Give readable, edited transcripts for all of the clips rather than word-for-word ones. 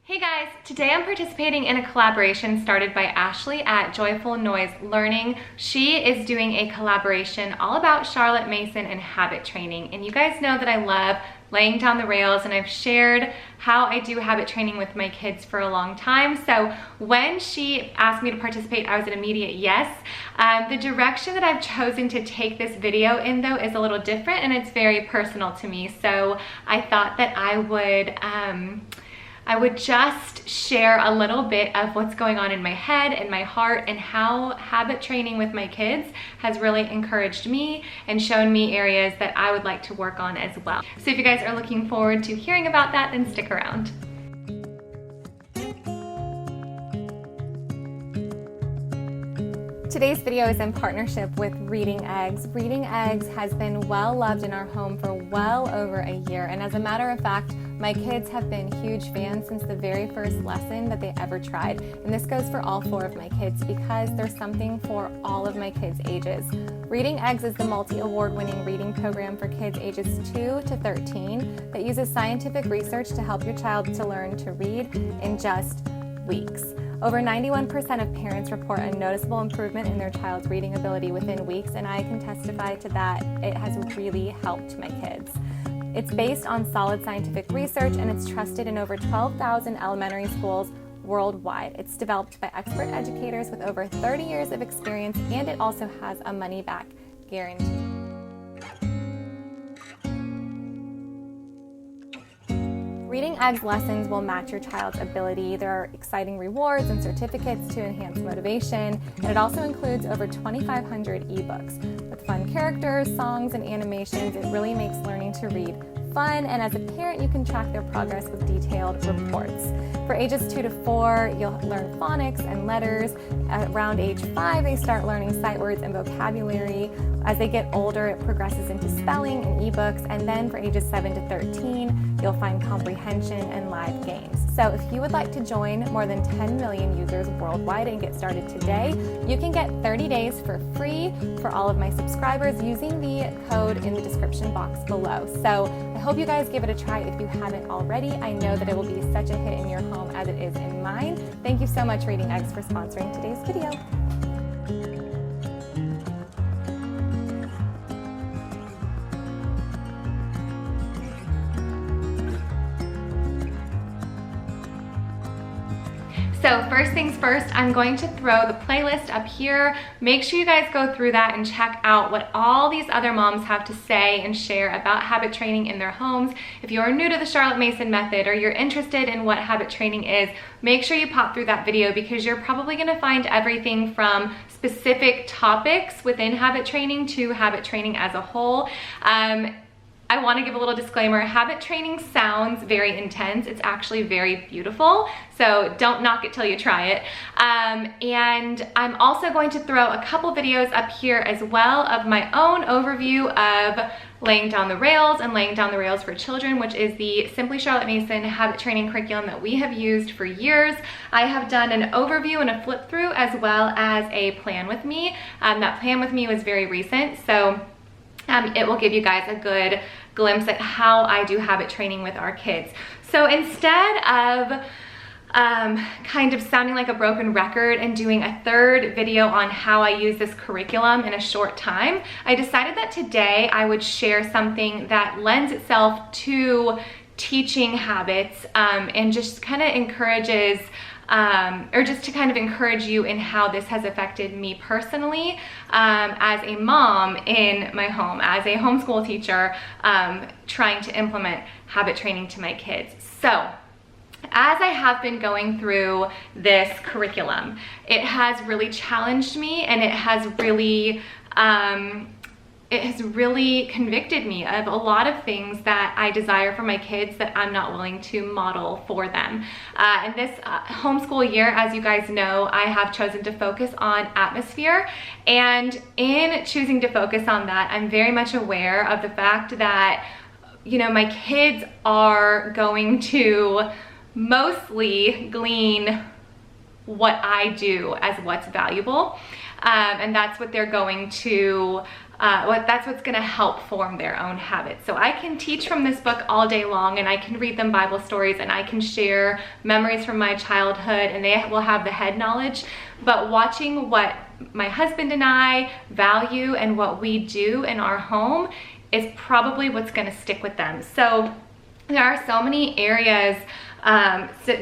Hey guys, today I'm participating in a collaboration started by Ashley at Joyful Noise Learning. She is doing a collaboration all about Charlotte Mason and habit training. And you guys know that I love laying down the rails, and I've shared how I do habit training with my kids for a long time. So when she asked me to participate, I was an immediate yes. The direction that I've chosen to take this video in though is a little different, and it's very personal to me. So I thought that I would just share a little bit of what's going on in my head and my heart and how habit training with my kids has really encouraged me and shown me areas that I would like to work on as well. So if you guys are looking forward to hearing about that, then stick around. Today's video is in partnership with Reading Eggs. Reading Eggs has been well loved in our home for well over a year, and as a matter of fact, my kids have been huge fans since the very first lesson that they ever tried. And this goes for all 4 of my kids because there's something for all of my kids' ages. Reading Eggs is the multi-award winning reading program for kids ages 2 to 13 that uses scientific research to help your child to learn to read in just weeks. Over 91% of parents report a noticeable improvement in their child's reading ability within weeks, and I can testify to that. It has really helped my kids. It's based on solid scientific research, and it's trusted in over 12,000 elementary schools worldwide. It's developed by expert educators with over 30 years of experience, and it also has a money-back guarantee. Reading Eggs lessons will match your child's ability. There are exciting rewards and certificates to enhance motivation, and it also includes over 2,500 ebooks. With fun characters, songs, and animations, it really makes learning to read fun, and as a parent, you can track their progress with detailed reports. For ages 2 to 4, you'll learn phonics and letters. Around age 5, they start learning sight words and vocabulary. As they get older, it progresses into spelling and ebooks, and then for ages 7 to 13, you'll find comprehension and live games. So if you would like to join more than 10 million users worldwide and get started today, you can get 30 days for free for all of my subscribers using the code in the description box below. So I hope you guys give it a try if you haven't already. I know that it will be such a hit in your home as it is in mine. Thank you so much, Reading Eggs, for sponsoring today's video. So first things first, I'm going to throw the playlist up here. Make sure you guys go through that and check out what all these other moms have to say and share about habit training in their homes. If you're new to the Charlotte Mason method or you're interested in what habit training is, make sure you pop through that video because you're probably gonna find everything from specific topics within habit training to habit training as a whole. I want to give a little disclaimer. Habit training sounds very intense. It's actually very beautiful. So don't knock it till you try it. And I'm also going to throw a couple videos up here as well of my own overview of laying down the rails and laying down the rails for children, which is the Simply Charlotte Mason habit training curriculum that we have used for years. I have done an overview and a flip through as well as a plan with me. That plan with me was very recent. So it will give you guys a good glimpse at how I do habit training with our kids. So instead of kind of sounding like a broken record and doing a third video on how I use this curriculum in a short time, I decided that today I would share something that lends itself to teaching habits and just kind of encourages or just to kind of encourage you in how this has affected me personally as a mom in my home, as a homeschool teacher, trying to implement habit training to my kids. So as I have been going through this curriculum, it has really challenged me, and it has really convicted me of a lot of things that I desire for my kids that I'm not willing to model for them. And this homeschool year, as you guys know, I have chosen to focus on atmosphere. And in choosing to focus on that, I'm very much aware of the fact that, you know, my kids are going to mostly glean what I do as what's valuable. And that's what they're going to that's what's going to help form their own habits. So I can teach from this book all day long, and I can read them Bible stories, and I can share memories from my childhood, and they will have the head knowledge. But watching what my husband and I value and what we do in our home is probably what's going to stick with them. So there are so many areas,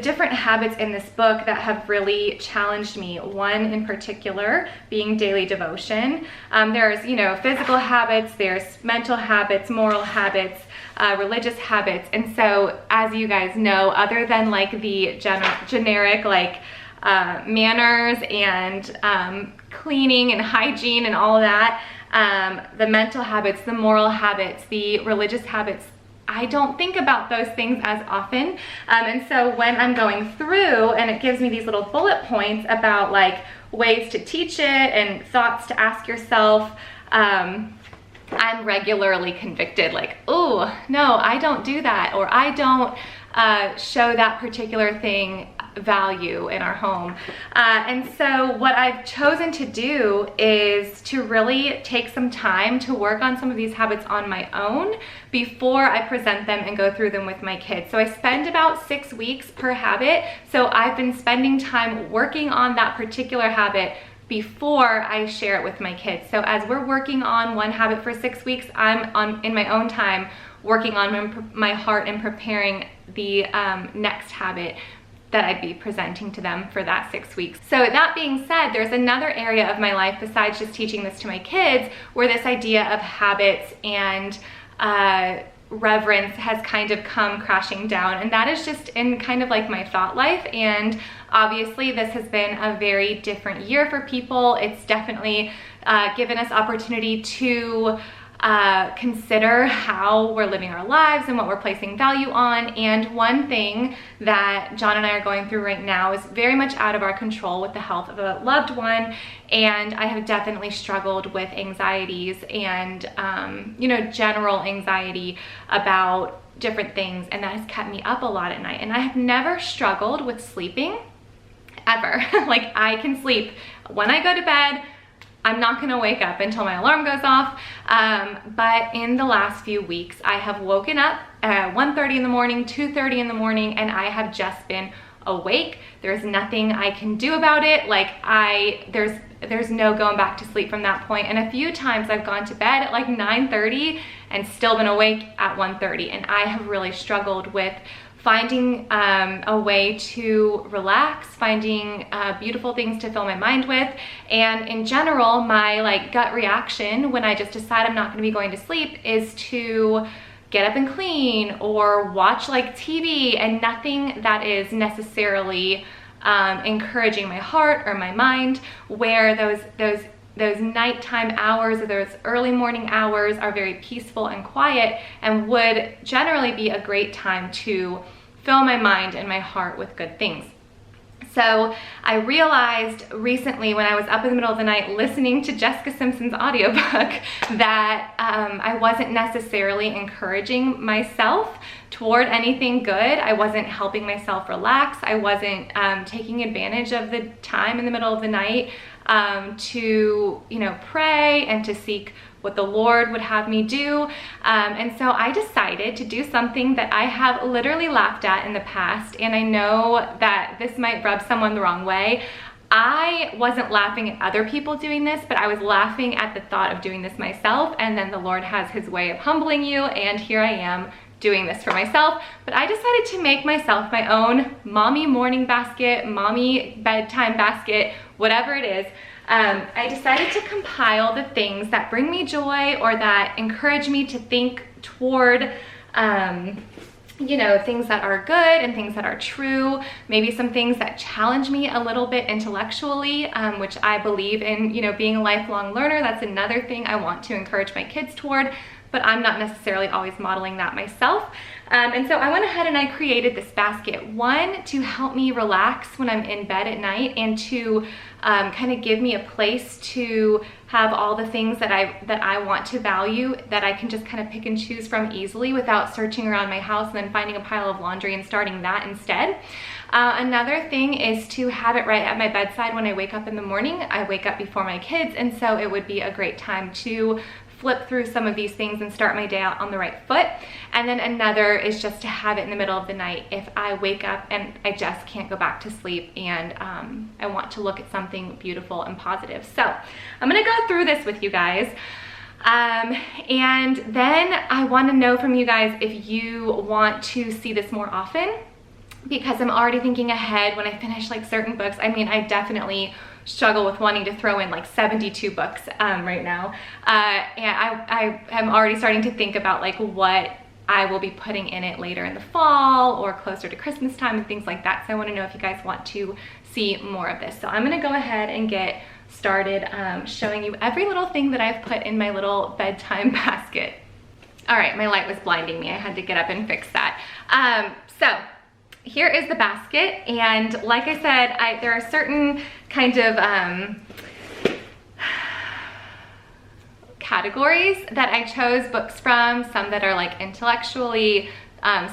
different habits in this book that have really challenged me. One in particular being daily devotion. There's, physical habits, there's mental habits, moral habits, religious habits. And so, as you guys know, other than like the generic like manners and cleaning and hygiene and all that, the mental habits, the moral habits, the religious habits, I don't think about those things as often. And so when I'm going through and it gives me these little bullet points about like ways to teach it and thoughts to ask yourself, I'm regularly convicted, like, oh, no, I don't do that, or I don't show that particular thing value in our home. And so what I've chosen to do is to really take some time to work on some of these habits on my own before I present them and go through them with my kids. So I spend about 6 weeks per habit. So I've been spending time working on that particular habit before I share it with my kids. So as we're working on one habit for 6 weeks, I'm in my own time working on my heart and preparing the next habit that I'd be presenting to them for that 6 weeks. So that being said, there's another area of my life besides just teaching this to my kids where this idea of habits and reverence has kind of come crashing down, and that is just in kind of like my thought life. And obviously this has been a very different year for people. It's definitely given us opportunity to consider how we're living our lives and what we're placing value on. And one thing that John and I are going through right now is very much out of our control with the health of a loved one. And I have definitely struggled with anxieties and, general anxiety about different things. And that has kept me up a lot at night. And I have never struggled with sleeping ever. Like, I can sleep when I go to bed. I'm not gonna wake up until my alarm goes off. But in the last few weeks, I have woken up at 1:30 in the morning, 2:30 in the morning, and I have just been awake. There's nothing I can do about it. Like, there's no going back to sleep from that point. And a few times I've gone to bed at like 9:30 and still been awake at 1:30. And I have really struggled with finding a way to relax, finding beautiful things to fill my mind with. And in general, my like gut reaction when I just decide I'm not gonna be going to sleep is to get up and clean or watch like TV, and nothing that is necessarily encouraging my heart or my mind, where those nighttime hours or those early morning hours are very peaceful and quiet and would generally be a great time to fill my mind and my heart with good things. So I realized recently when I was up in the middle of the night listening to Jessica Simpson's audiobook that I wasn't necessarily encouraging myself toward anything good. I wasn't helping myself relax. I wasn't taking advantage of the time in the middle of the night to pray and to seek what the Lord would have me do. And so I decided to do something that I have literally laughed at in the past, and I know that this might rub someone the wrong way. I wasn't laughing at other people doing this, but I was laughing at the thought of doing this myself, and then the Lord has his way of humbling you, and here I am doing this for myself. But I decided to make myself my own mommy morning basket, mommy bedtime basket, whatever it is. I decided to compile the things that bring me joy or that encourage me to think toward, things that are good and things that are true, maybe some things that challenge me a little bit intellectually, which I believe in, being a lifelong learner. That's another thing I want to encourage my kids toward, but I'm not necessarily always modeling that myself. And so I went ahead and I created this basket, one, to help me relax when I'm in bed at night, and to kind of give me a place to have all the things that I want to value, that I can just kind of pick and choose from easily without searching around my house and then finding a pile of laundry and starting that instead. Another thing is to have it right at my bedside when I wake up in the morning. I wake up before my kids, and so it would be a great time to flip through some of these things and start my day out on the right foot. And then another is just to have it in the middle of the night if I wake up and I just can't go back to sleep and I want to look at something beautiful and positive. So I'm gonna go through this with you guys. And then I want to know from you guys if you want to see this more often, because I'm already thinking ahead when I finish like certain books. I mean, I definitely struggle with wanting to throw in like 72 books right now. And I am already starting to think about like what I will be putting in it later in the fall or closer to Christmas time and things like that. So I want to know if you guys want to see more of this. So I'm going to go ahead and get started showing you every little thing that I've put in my little bedtime basket. All right, my light was blinding me. I had to get up and fix that. So here is the basket, and like I said, there are certain kind of categories that I chose books from, some that are like intellectually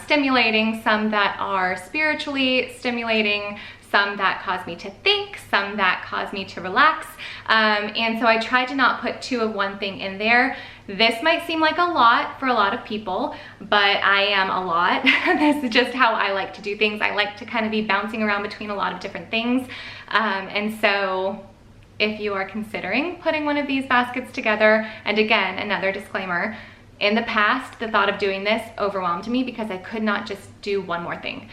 stimulating, some that are spiritually stimulating, some that cause me to think, some that cause me to relax. And so I tried to not put two of one thing in there. This might seem like a lot for a lot of people, but I am a lot. This is just how I like to do things. I like to kind of be bouncing around between a lot of different things. And so if you are considering putting one of these baskets together, and again, another disclaimer, in the past, the thought of doing this overwhelmed me because I could not just do one more thing.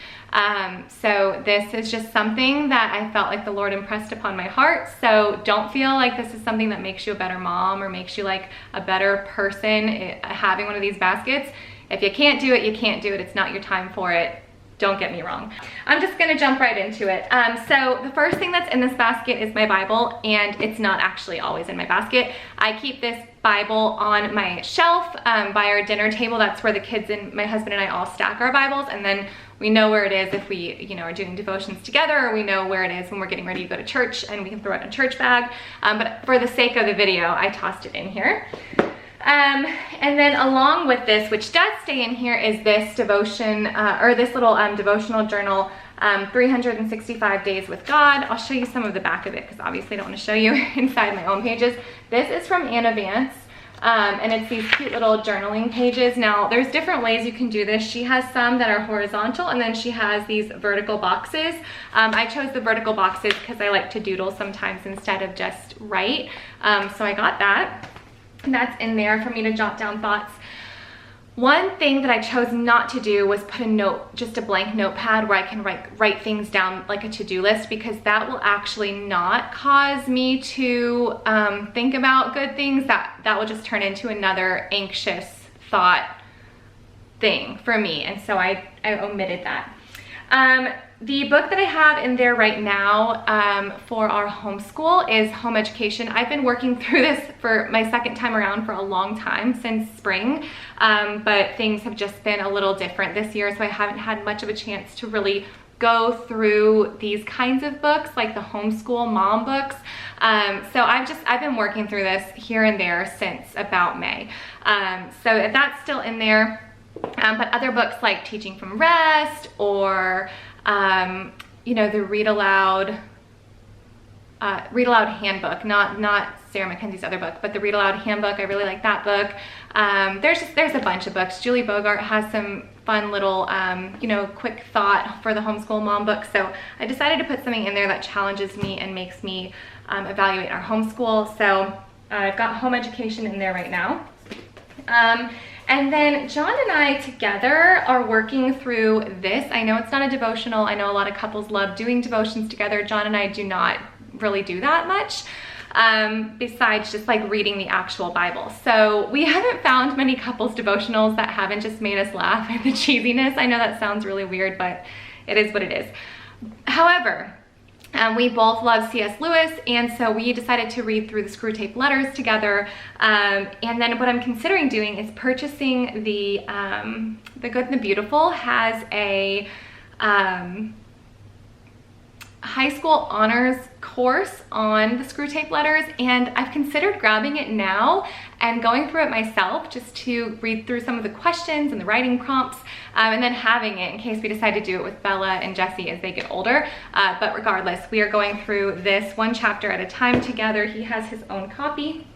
So this is just something that I felt like the Lord impressed upon my heart. So don't feel like this is something that makes you a better mom or makes you like a better person having one of these baskets. If you can't do it, you can't do it. It's not your time for it. Don't get me wrong. I'm just gonna jump right into it. So the first thing that's in this basket is my Bible, and it's not actually always in my basket. I keep this Bible on my shelf by our dinner table. That's where the kids and my husband and I all stack our Bibles, and then we know where it is if we, are doing devotions together, or we know where it is when we're getting ready to go to church, and we can throw it in a church bag. But for the sake of the video, I tossed it in here. And then along with this, which does stay in here, is this devotion, or this little devotional journal, 365 Days with God. I'll show you some of the back of it because obviously I don't want to show you inside my own pages. This is from Anna Vance, and it's these cute little journaling pages. Now, there's different ways you can do this. She has some that are horizontal, and then she has these vertical boxes. I chose the vertical boxes because I like to doodle sometimes instead of just write. So I got that. And that's in there for me to jot down thoughts. One thing that I chose not to do was put a note, just a blank notepad where I can write things down like a to-do list, because that will actually not cause me to think about good things. That will just turn into another anxious thought thing for me. And so I omitted that. The book that I have in there right now for our homeschool is Home Education. I've been working through this for my second time around for a long time, since spring, but things have just been a little different this year, so I haven't had much of a chance to really go through these kinds of books, like the homeschool mom books. So I've been working through this here and there since about May. So that's still in there. But other books like Teaching from Rest, or the Read Aloud Handbook, not Sarah Mackenzie's other book, but the Read Aloud Handbook. I really like that book. There's a bunch of books. Julie Bogart has some fun little, quick thought for the homeschool mom book. So I decided to put something in there that challenges me and makes me evaluate our homeschool. So I've got Home Education in there right now. And then John and I together are working through this. I know it's not a devotional. I know a lot of couples love doing devotions together. John and I do not really do that much, besides just like reading the actual Bible. So we haven't found many couples devotionals that haven't just made us laugh at the cheesiness. I know that sounds really weird, but it is what it is. However, we both love C.S. Lewis, and so we decided to read through the Screw Tape Letters together. And then what I'm considering doing is purchasing the Good and the Beautiful has a high school honors course on the Screw Tape Letters, and I've considered grabbing it now and going through it myself just to read through some of the questions and the writing prompts, and then having it in case we decide to do it with Bella and Jesse as they get older. But regardless, we are going through this one chapter at a time together. He has his own copy.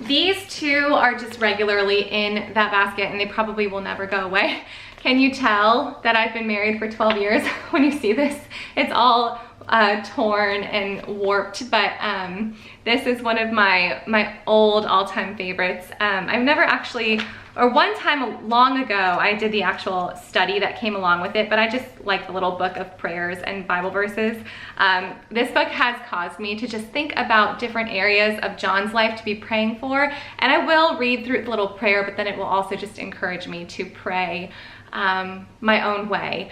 These two are just regularly in that basket and they probably will never go away. Can you tell that I've been married for 12 years when you see this? It's all torn and warped, but this is one of my old all-time favorites. I've never actually, or one time long ago, I did the actual study that came along with it, but I just like the little book of prayers and Bible verses. This book has caused me to just think about different areas of John's life to be praying for, and I will read through the little prayer, but then it will also just encourage me to pray my own way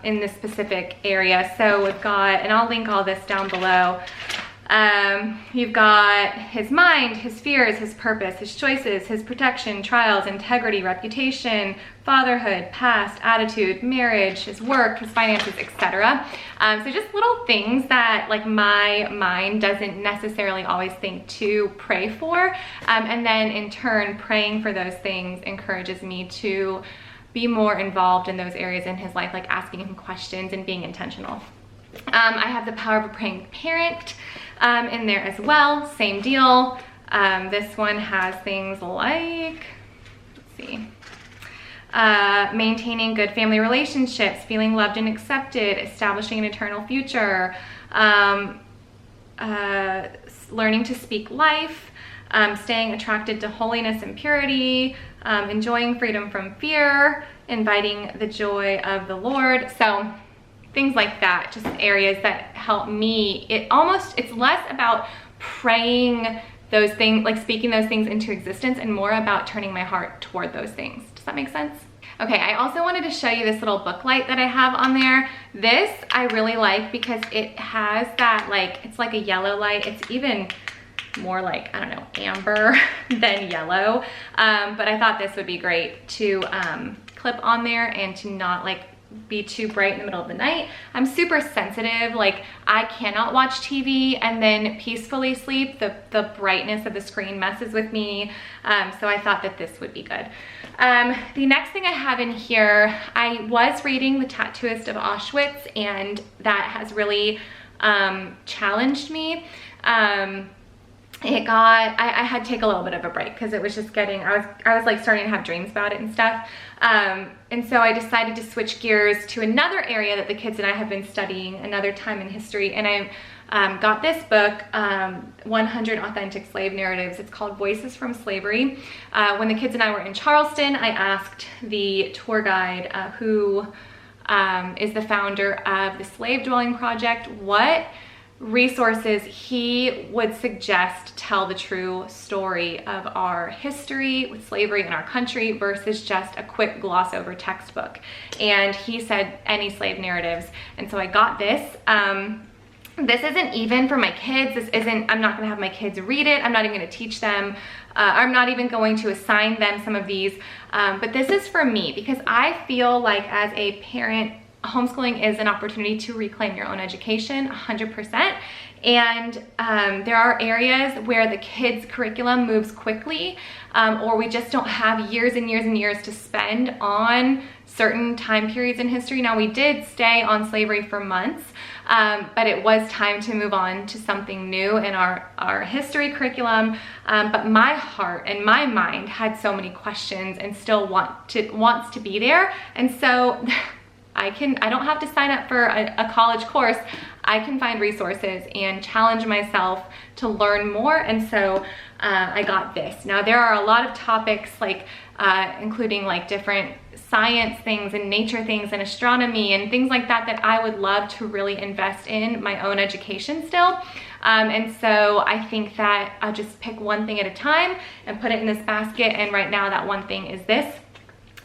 in this specific area. So we've got, and I'll link all this down below. You've got his mind, his fears, his purpose, his choices, his protection, trials, integrity, reputation, fatherhood, past, attitude, marriage, his work, his finances, etc. So just little things that like my mind doesn't necessarily always think to pray for. And then in turn, praying for those things encourages me to be more involved in those areas in his life, like asking him questions and being intentional. I have the Power of a Praying Parent in there as well, same deal. This one has things like, let's see, maintaining good family relationships, feeling loved and accepted, establishing an eternal future, learning to speak life, staying attracted to holiness and purity, enjoying freedom from fear, inviting the joy of the Lord. So things like that, just areas that help me. It's less about praying those things, like speaking those things into existence, and more about turning my heart toward those things. Does that make sense? Okay, I also wanted to show you this little book light that I have on there. This I really like because it has that, like, it's like a yellow light. It's even more like, I don't know, amber than yellow. But I thought this would be great to clip on there and to not like be too bright in the middle of the night. I'm super sensitive, like I cannot watch TV and then peacefully sleep. The brightness of the screen messes with me. So I thought that this would be good. The next thing I have in here, I was reading The Tattooist of Auschwitz, and that has really challenged me. I had to take a little bit of a break because it was just getting, I was like starting to have dreams about it and stuff. And so I decided to switch gears to another area that the kids and I have been studying, another time in history. And I got this book, 100 Authentic Slave Narratives. It's called Voices from Slavery. When the kids and I were in Charleston, I asked the tour guide, who is the founder of the Slave Dwelling Project, what resources he would suggest tell the true story of our history with slavery in our country versus just a quick gloss over textbook. And he said any slave narratives. And so I got this. This isn't even for my kids. I'm not gonna have my kids read it. I'm not even gonna teach them. I'm not even going to assign them some of these. But this is for me because I feel like as a parent, homeschooling is an opportunity to reclaim your own education 100%. And there are areas where the kids' curriculum moves quickly, or we just don't have years and years and years to spend on certain time periods in history. Now, we did stay on slavery for months, but it was time to move on to something new in our history curriculum. But my heart and my mind had so many questions and still wants to be there. And so I don't have to sign up for a college course. I can find resources and challenge myself to learn more. And so I got this. Now there are a lot of topics like including like different science things and nature things and astronomy and things like that that I would love to really invest in my own education still. And so I think that I'll just pick one thing at a time and put it in this basket. And right now that one thing is this.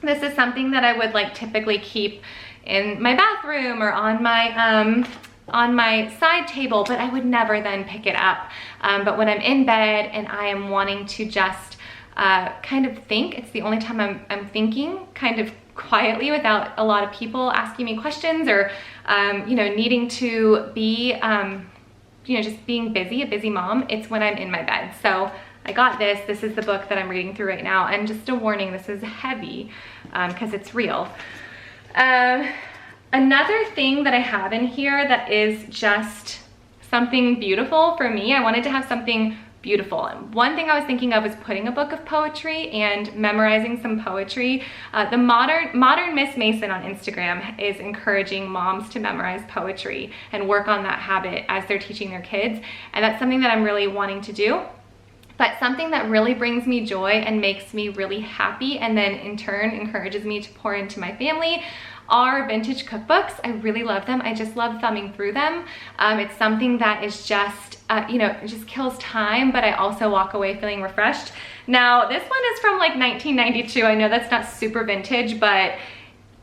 This is something that I would like typically keep in my bathroom or on my side table, but I would never then pick it up. But when I'm in bed and I am wanting to just kind of think, it's the only time I'm thinking kind of quietly without a lot of people asking me questions or, needing to be, just being busy, a busy mom, it's when I'm in my bed. So I got this. This is the book that I'm reading through right now. And just a warning, this is heavy because it's real. Another thing that I have in here that is just something beautiful for me, I wanted to have something beautiful. And one thing I was thinking of was putting a book of poetry and memorizing some poetry. The modern Miss Mason on Instagram is encouraging moms to memorize poetry and work on that habit as they're teaching their kids. And that's something that I'm really wanting to do. But something that really brings me joy and makes me really happy, and then in turn encourages me to pour into my family, are vintage cookbooks. I really love them. I just love thumbing through them. It's something that is just, it just kills time, but I also walk away feeling refreshed. Now, this one is from like 1992. I know that's not super vintage, but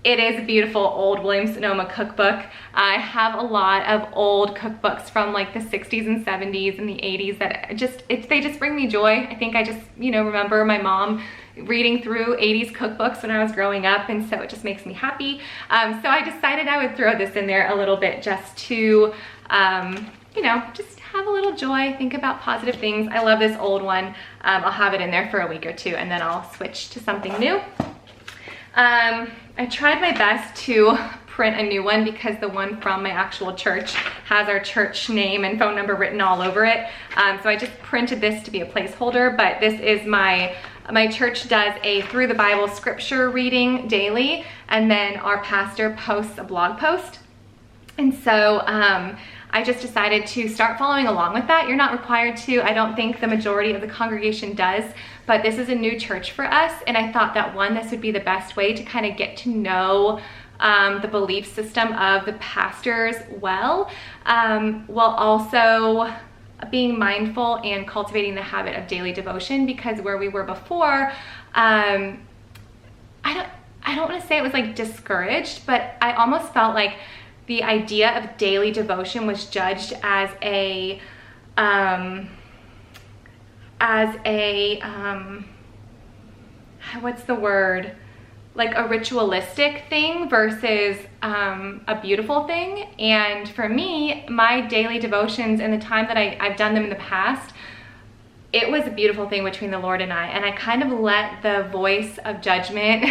it is a beautiful old Williams-Sonoma cookbook. I have a lot of old cookbooks from like the 60s and 70s and the 80s that they just bring me joy. I think I just, remember my mom reading through 80s cookbooks when I was growing up, and so it just makes me happy. So I decided I would throw this in there a little bit just to, just have a little joy, think about positive things. I love this old one. I'll have it in there for a week or two, and then I'll switch to something new. I tried my best to print a new one because the one from my actual church has our church name and phone number written all over it. So I just printed this to be a placeholder, but this is my church does a Through the Bible scripture reading daily, and then our pastor posts a blog post. And so I just decided to start following along with that. You're not required to. I don't think the majority of the congregation does, but this is a new church for us, and I thought that this would be the best way to kind of get to know the belief system of the pastors well, while also being mindful and cultivating the habit of daily devotion, because where we were before, I don't want to say it was like discouraged, but I almost felt like the idea of daily devotion was judged as a what's the word? Like a ritualistic thing versus a beautiful thing. And for me, my daily devotions and the time that I've done them in the past, it was a beautiful thing between the Lord and I kind of let the voice of judgment,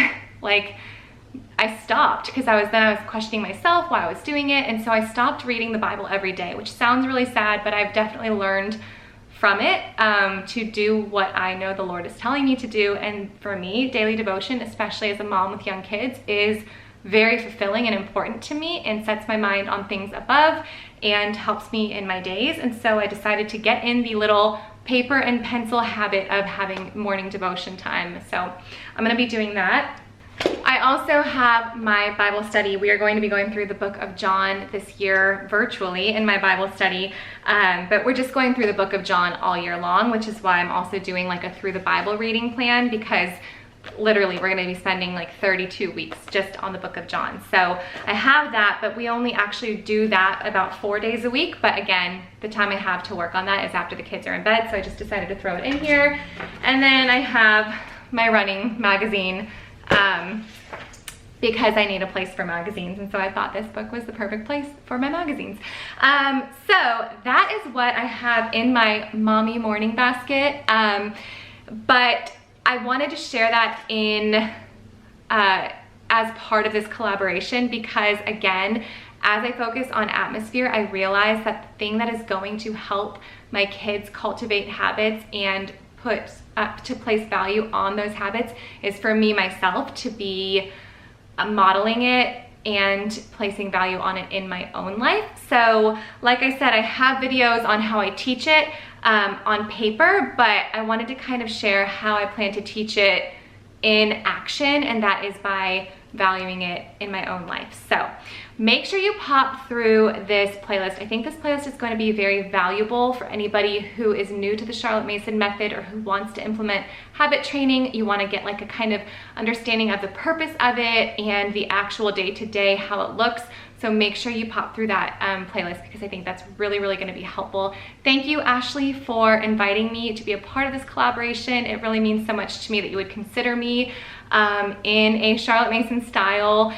I stopped, because I was questioning myself why I was doing it. And so I stopped reading the Bible every day, which sounds really sad, but I've definitely learned from it to do what I know the Lord is telling me to do. And for me, daily devotion, especially as a mom with young kids, is very fulfilling and important to me, and sets my mind on things above and helps me in my days. And so I decided to get in the little paper and pencil habit of having morning devotion time. So I'm going to be doing that. I also have my Bible study. We are going to be going through the book of John this year virtually in my Bible study, but we're just going through the book of John all year long, which is why I'm also doing like a Through the Bible reading plan, because literally we're going to be spending like 32 weeks just on the book of John. So I have that, but we only actually do that about 4 days a week. But again, the time I have to work on that is after the kids are in bed, so I just decided to throw it in here. And then I have my running magazine, because I need a place for magazines, and so I thought this book was the perfect place for my magazines. So that is what I have in my mommy morning basket, but I wanted to share that in as part of this collaboration, because again, as I focus on atmosphere, I realize that the thing that is going to help my kids cultivate habits and to place value on those habits is for me myself to be modeling it and placing value on it in my own life. So like I said, I have videos on how I teach it on paper, but I wanted to kind of share how I plan to teach it in action, and that is by valuing it in my own life. So make sure you pop through this playlist. I think this playlist is going to be very valuable for anybody who is new to the Charlotte Mason method or who wants to implement habit training. You want to get like a kind of understanding of the purpose of it and the actual day-to-day how it looks. So make sure you pop through that playlist, because I think that's really, really going to be helpful. Thank you, Ashley, for inviting me to be a part of this collaboration. It really means so much to me that you would consider me in a Charlotte Mason style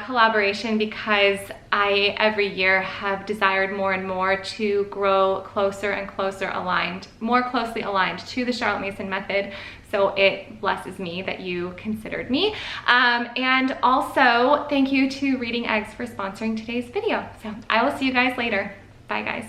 collaboration, because I every year have desired more and more to grow closer and closer aligned, more closely aligned to the Charlotte Mason method. So it blesses me that you considered me. And also thank you to Reading Eggs for sponsoring today's video. So I will see you guys later. Bye guys.